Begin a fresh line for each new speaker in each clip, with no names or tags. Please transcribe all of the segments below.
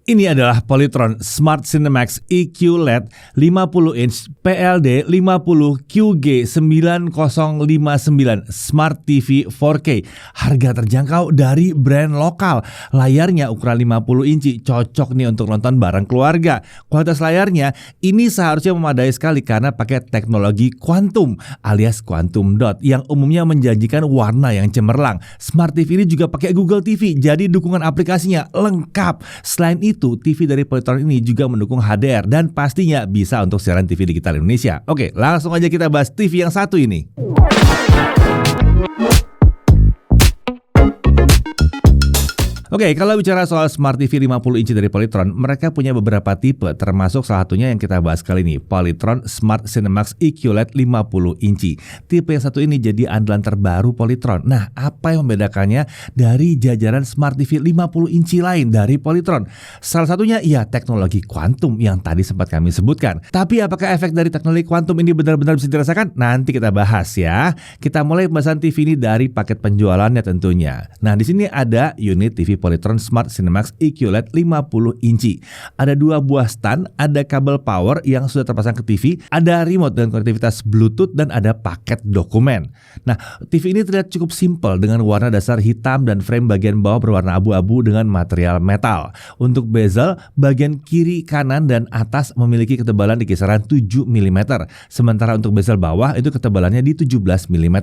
Ini adalah Polytron Smart Cinemax EQ LED 50 inch PLD 50 QG 9059 Smart TV 4K. Harga terjangkau dari brand lokal. Layarnya ukuran 50 inci, cocok nih untuk nonton bareng keluarga. Kualitas layarnya ini seharusnya memadai sekali karena pakai teknologi kuantum alias quantum dot yang umumnya menjanjikan warna yang cemerlang. Smart TV ini juga pakai Google TV, jadi dukungan aplikasinya lengkap. Selain itu, TV dari Polytron ini juga mendukung HDR dan pastinya bisa untuk siaran TV digital Indonesia. Oke, langsung aja kita bahas TV yang satu ini. Oke, kalau bicara soal Smart TV 50 inci dari Polytron, mereka punya beberapa tipe, termasuk salah satunya yang kita bahas kali ini, Polytron Smart Cinemax EQ LED 50 inci. Tipe yang satu ini jadi andalan terbaru Polytron. Nah, apa yang membedakannya dari jajaran Smart TV 50 inci lain dari Polytron? Salah satunya ya teknologi kuantum yang tadi sempat kami sebutkan. Tapi apakah efek dari teknologi kuantum ini benar-benar bisa dirasakan? Nanti kita bahas ya. Kita mulai pembahasan TV ini dari paket penjualannya tentunya. Nah, di sini ada unit TV Polytron Smart Cinemax EQ LED 50 inci. Ada 2 buah stand, ada kabel power yang sudah terpasang ke TV, ada remote dan konektivitas Bluetooth, dan ada paket dokumen. Nah, TV ini terlihat cukup simpel dengan warna dasar hitam dan frame bagian bawah berwarna abu-abu dengan material metal. Untuk bezel, bagian kiri, kanan, dan atas memiliki ketebalan di kisaran 7 mm. Sementara untuk bezel bawah itu ketebalannya di 17 mm.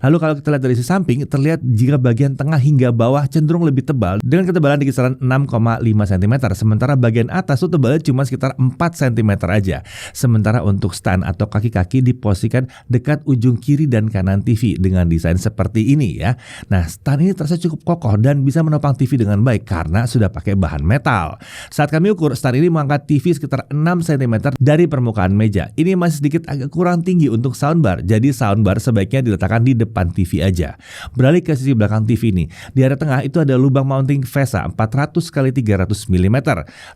Lalu kalau kita lihat dari sisi samping, terlihat jika bagian tengah hingga bawah cenderung lebih tebal dengan ketebalan di kisaran 6,5 cm, sementara bagian atas itu tebalnya cuma sekitar 4 cm aja. Sementara untuk stand atau kaki-kaki diposisikan dekat ujung kiri dan kanan TV dengan desain seperti ini ya. Nah, stand ini terasa cukup kokoh dan bisa menopang TV dengan baik karena sudah pakai bahan metal. Saat kami ukur, stand ini mengangkat TV sekitar 6 cm dari permukaan meja. Ini masih sedikit agak kurang tinggi untuk soundbar, jadi soundbar sebaiknya diletakkan di depan TV aja. Beralih ke sisi belakang TV ini, di area tengah itu ada lubang mounting VESA 400x300 mm.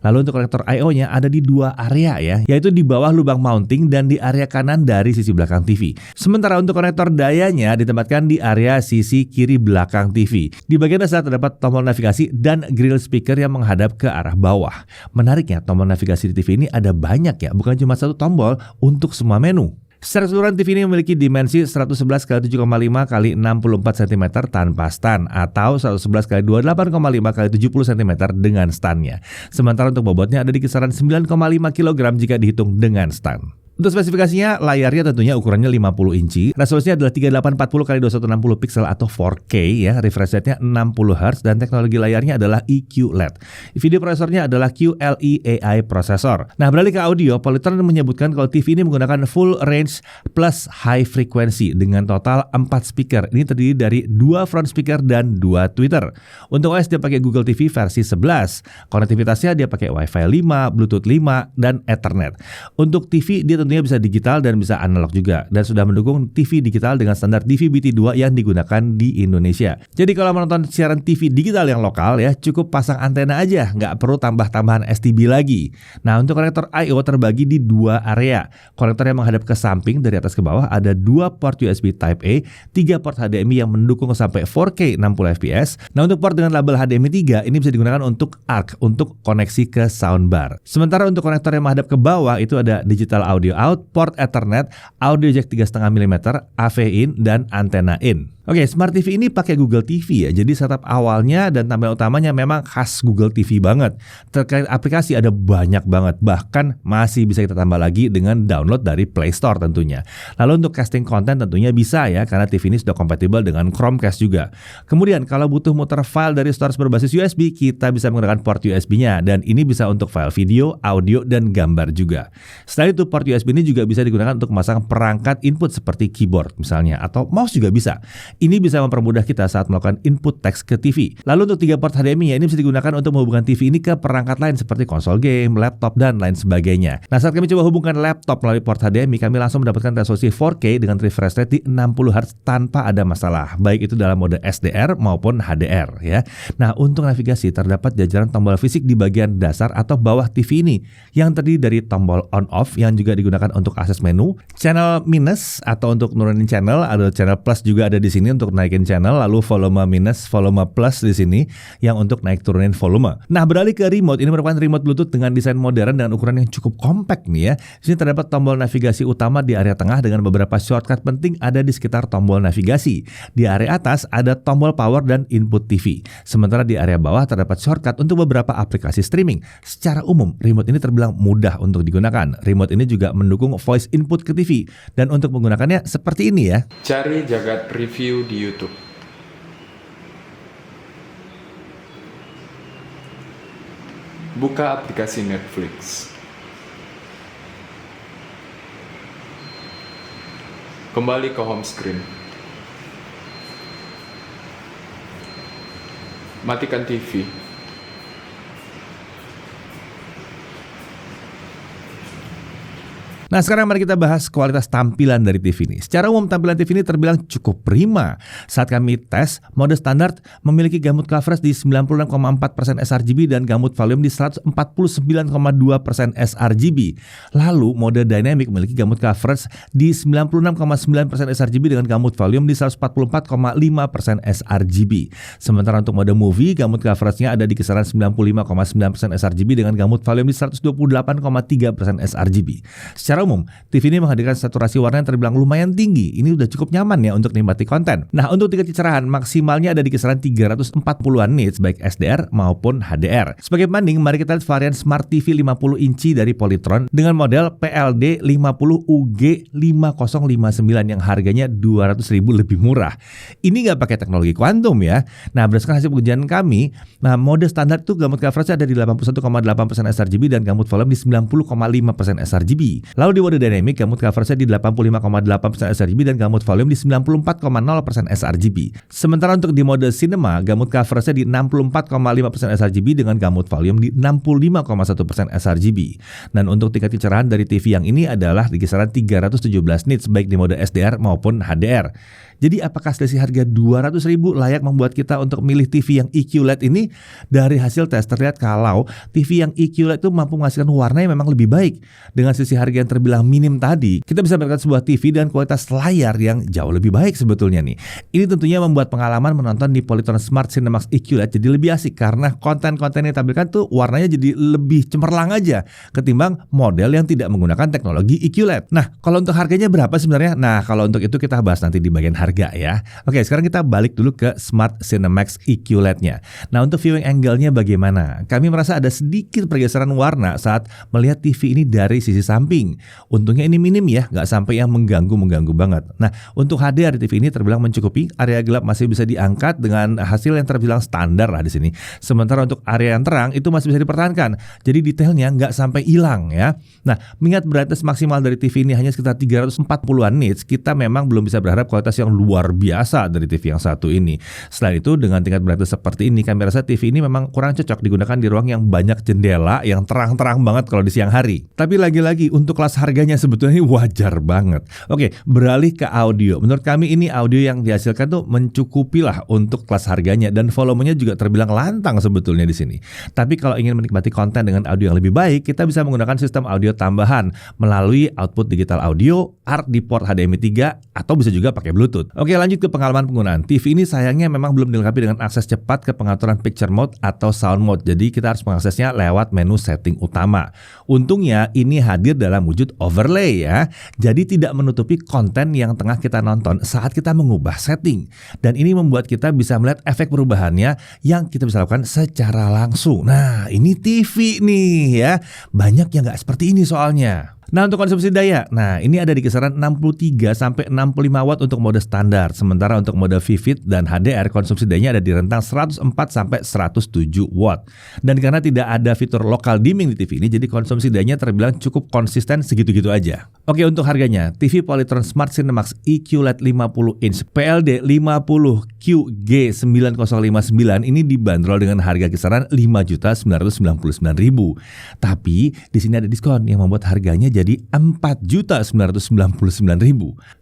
Lalu untuk konektor I/O-nya ada di 2 area ya, yaitu di bawah lubang mounting dan di area kanan dari sisi belakang TV. Sementara untuk konektor dayanya ditempatkan di area sisi kiri belakang TV. Di bagian dasar terdapat tombol navigasi dan grill speaker yang menghadap ke arah bawah. Menariknya, tombol navigasi di TV ini ada banyak ya, bukan cuma satu tombol untuk semua menu. Secara keseluruhan TV ini memiliki dimensi 111x7,5 x 64 cm tanpa stand atau 111x28,5 x 70 cm dengan standnya. Sementara untuk bobotnya ada di kisaran 9,5 kg jika dihitung dengan stand. Untuk spesifikasinya, layarnya tentunya ukurannya 50 inci, resolusinya adalah 3840x2160 pixel atau 4K ya, refresh rate-nya 60 Hz dan teknologi layarnya adalah EQ LED. Video prosesornya adalah QLE AI processor. Nah, beralih ke audio, Polytron menyebutkan kalau TV ini menggunakan full range plus high frequency dengan total 4 speaker. Ini terdiri dari 2 front speaker dan 2 tweeter. Untuk OS dia pakai Google TV versi 11. Konektivitasnya dia pakai Wi-Fi 5, Bluetooth 5, dan Ethernet. Untuk TV dia tentunya bisa digital dan bisa analog juga, dan sudah mendukung TV digital dengan standar DVB-T2 yang digunakan di Indonesia. Jadi kalau menonton siaran TV digital yang lokal ya, cukup pasang antena aja, nggak perlu tambah-tambahan STB lagi. Nah, untuk konektor I/O terbagi di 2 area. Konektor yang menghadap ke samping dari atas ke bawah ada 2 port USB Type A, 3 port HDMI yang mendukung sampai 4K 60 fps. Nah, untuk port dengan label HDMI 3 ini bisa digunakan untuk ARC untuk koneksi ke soundbar. Sementara untuk konektor yang menghadap ke bawah itu ada digital audio out, port Ethernet, audio jack 3,5 mm, AV in, dan antena in. Oke, Smart TV ini pakai Google TV ya. Jadi setup awalnya dan tampilan utamanya memang khas Google TV banget. Terkait aplikasi ada banyak banget. Bahkan masih bisa kita tambah lagi dengan download dari Play Store tentunya. Lalu untuk casting konten tentunya bisa ya, karena TV ini sudah kompatibel dengan Chromecast juga. Kemudian kalau butuh muter file dari storage berbasis USB, kita bisa menggunakan port USB-nya. Dan ini bisa untuk file video, audio, dan gambar juga. Selain itu, port USB ini juga bisa digunakan untuk memasang perangkat input seperti keyboard misalnya, atau mouse juga bisa. Ini bisa mempermudah kita saat melakukan input teks ke TV. Lalu untuk 3 port HDMI ya, ini bisa digunakan untuk menghubungkan TV ini ke perangkat lain seperti konsol game, laptop, dan lain sebagainya. Nah, saat kami coba hubungkan laptop melalui port HDMI, kami langsung mendapatkan resolusi 4K dengan refresh rate di 60 Hz tanpa ada masalah, baik itu dalam mode SDR maupun HDR ya. Nah, untuk navigasi terdapat jajaran tombol fisik di bagian dasar atau bawah TV ini yang terdiri dari tombol on off yang juga digunakan untuk akses menu, channel minus atau untuk nurunin channel, ada channel plus juga ada di sini. ini untuk naikin channel, lalu volume minus, volume plus di sini yang untuk naik turunin volume. Nah, beralih ke remote, ini merupakan remote Bluetooth dengan desain modern dan ukuran yang cukup compact nih ya. Di sini terdapat tombol navigasi utama di area tengah dengan beberapa shortcut penting ada di sekitar tombol navigasi. Di area atas ada tombol power dan input TV. Sementara di area bawah terdapat shortcut untuk beberapa aplikasi streaming. Secara umum, remote ini terbilang mudah untuk digunakan. Remote ini juga mendukung voice input ke TV. Dan untuk menggunakannya seperti ini ya.
Cari Jagat Review di YouTube. Buka aplikasi Netflix. Kembali ke home screen. Matikan TV.
Nah, sekarang mari kita bahas kualitas tampilan dari TV ini. Secara umum tampilan TV ini terbilang cukup prima. Saat kami tes, mode standar memiliki gamut coverage di 96,4% sRGB dan gamut volume di 149,2% sRGB. Lalu mode dynamic memiliki gamut coverage di 96,9% sRGB dengan gamut volume di 144,5% sRGB. Sementara untuk mode movie, gamut coveragenya ada di kisaran 95,9% sRGB dengan gamut volume di 128,3% sRGB. Secara umum, TV ini menghadirkan saturasi warna yang terbilang lumayan tinggi. Ini udah cukup nyaman ya untuk nikmati konten. Nah, untuk tingkat kecerahan maksimalnya ada di kisaran 340-an nits baik SDR maupun HDR. Sebagai banding, mari kita lihat varian Smart TV 50 inci dari Polytron dengan model PLD 50 UG5059 yang harganya 200.000 lebih murah. Ini nggak pakai teknologi kuantum ya. Nah, berdasarkan hasil pengujian kami, mode standar itu gamut coverage ada di 81,8% sRGB dan gamut volume di 90,5% sRGB. Lalu di mode dynamic, gamut coverage di 85,8% sRGB dan gamut volume di 94,0% sRGB. Sementara untuk di mode cinema, gamut coverage di 64,5% sRGB dengan gamut volume di 65,1% sRGB. Dan untuk tingkat kecerahan dari TV yang ini adalah di kisaran 317 nits baik di mode SDR maupun HDR. Jadi apakah selisih harga 200.000 layak membuat kita untuk milih TV yang EQ-LED ini? Dari hasil tes terlihat kalau TV yang EQ-LED itu mampu menghasilkan warna yang memang lebih baik. Dengan selisih harga yang terbilang minim tadi, kita bisa mendapatkan sebuah TV dan kualitas layar yang jauh lebih baik sebetulnya nih. Ini tentunya membuat pengalaman menonton di Polytron Smart Cinemax EQ-LED jadi lebih asik karena konten-konten yang ditampilkan tuh warnanya jadi lebih cemerlang aja ketimbang model yang tidak menggunakan teknologi EQ-LED. Nah, kalau untuk harganya berapa sebenarnya? Nah, kalau untuk itu kita bahas nanti di bagian harga ya. Oke, sekarang kita balik dulu ke Smart Cinemax EQ-LED-nya. Nah, untuk viewing angle-nya bagaimana? Kami merasa ada sedikit pergeseran warna saat melihat TV ini dari sisi samping. Untungnya ini minim ya, nggak sampai yang mengganggu banget. Nah, untuk HDR TV ini terbilang mencukupi, area gelap masih bisa diangkat dengan hasil yang terbilang standar lah di sini. Sementara untuk area yang terang itu masih bisa dipertahankan. Jadi detailnya nggak sampai hilang ya. Nah, mengingat brightness maksimal dari TV ini hanya sekitar 340-an nits, kita memang belum bisa berharap kualitas yang luar biasa dari TV yang satu ini. Selain itu, dengan tingkat brightness seperti ini, kami rasa TV ini memang kurang cocok digunakan di ruang yang banyak jendela yang terang-terang banget kalau di siang hari. Tapi lagi-lagi untuk kelas harganya sebetulnya ini wajar banget. Oke, beralih ke audio. Menurut kami ini audio yang dihasilkan tuh mencukupi lah untuk kelas harganya dan volumenya juga terbilang lantang sebetulnya di sini. Tapi kalau ingin menikmati konten dengan audio yang lebih baik, kita bisa menggunakan sistem audio tambahan melalui output digital audio, ARC di port HDMI 3 atau bisa juga pakai Bluetooth. Oke, lanjut ke pengalaman penggunaan. TV ini sayangnya memang belum dilengkapi dengan akses cepat ke pengaturan picture mode atau sound mode. Jadi kita harus mengaksesnya lewat menu setting utama. Untungnya ini hadir dalam wujud overlay ya. Jadi tidak menutupi konten yang tengah kita nonton saat kita mengubah setting. Dan ini membuat kita bisa melihat efek perubahannya yang kita bisa lakukan secara langsung. Nah, ini TV nih ya. Banyak yang nggak seperti ini soalnya. Nah, untuk konsumsi daya, ini ada di kisaran 63-65 watt untuk mode standar. Sementara untuk mode Vivid dan HDR, konsumsi dayanya ada di rentang 104-107 watt. Dan karena tidak ada fitur local dimming di TV ini, jadi konsumsi dayanya terbilang cukup konsisten segitu-gitu aja. Oke, untuk harganya, TV Polytron Smart Cinemax EQ-LED 50 inch PLD 50 QG9059 ini dibanderol dengan harga kisaran 5.999.000. Tapi di sini ada diskon yang membuat harganya jadi 4.999.000.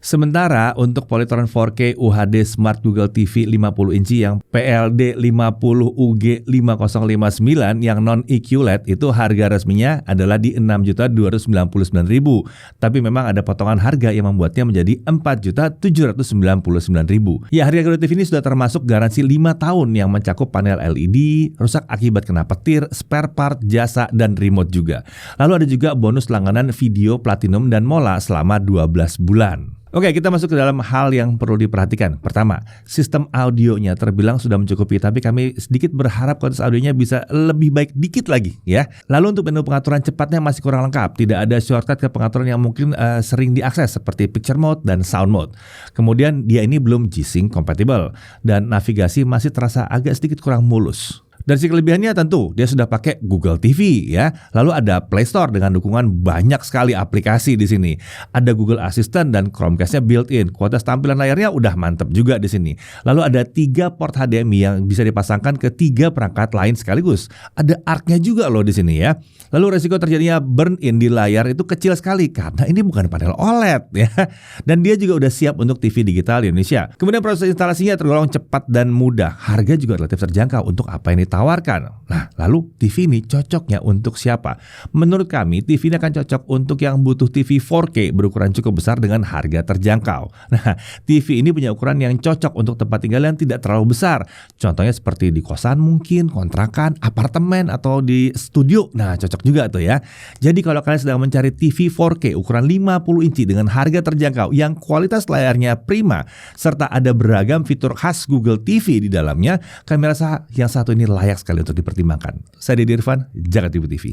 Sementara untuk Polytron 4K UHD Smart Google TV 50 inci yang PLD 50 UG 5059 yang non EQLED itu harga resminya adalah di 6.299.000. Tapi memang ada potongan harga yang membuatnya menjadi 4.799.000. Ya, harga Google TV ini sudah termasuk garansi 5 tahun yang mencakup panel LED, rusak akibat kena petir, spare part, jasa, dan remote juga. Lalu ada juga bonus langganan video Platinum dan Mola selama 12 bulan. Oke, kita masuk ke dalam hal yang perlu diperhatikan. Pertama, sistem audionya terbilang sudah mencukupi, tapi kami sedikit berharap kualitas audionya bisa lebih baik dikit lagi ya. Lalu untuk menu pengaturan cepatnya masih kurang lengkap. Tidak ada shortcut ke pengaturan yang mungkin sering diakses seperti picture mode dan sound mode. Kemudian dia ini belum G-Sync compatible dan navigasi masih terasa agak sedikit kurang mulus. Dan si kelebihannya tentu dia sudah pakai Google TV ya. Lalu ada Play Store dengan dukungan banyak sekali aplikasi di sini. Ada Google Assistant dan Chromecast-nya built-in. Kualitas tampilan layarnya udah mantep juga di sini. Lalu ada 3 port HDMI yang bisa dipasangkan ke 3 perangkat lain sekaligus. Ada ARC-nya juga loh di sini ya. Lalu resiko terjadinya burn-in di layar itu kecil sekali karena ini bukan panel OLED ya. Dan dia juga udah siap untuk TV digital di Indonesia. Kemudian proses instalasinya tergolong cepat dan mudah. Harga juga relatif terjangkau untuk apa ini tawarkan. Nah, lalu TV ini cocoknya untuk siapa? Menurut kami, TV ini akan cocok untuk yang butuh TV 4K berukuran cukup besar dengan harga terjangkau. Nah, TV ini punya ukuran yang cocok untuk tempat tinggal yang tidak terlalu besar. Contohnya seperti di kosan mungkin, kontrakan, apartemen, atau di studio. Nah, cocok juga tuh ya. Jadi kalau kalian sedang mencari TV 4K ukuran 50 inci dengan harga terjangkau yang kualitas layarnya prima, serta ada beragam fitur khas Google TV di dalamnya, kami rasa yang satu ini layak sekali untuk dipertimbangkan. Saya Deddy Irfan, Jagat Ibu TV.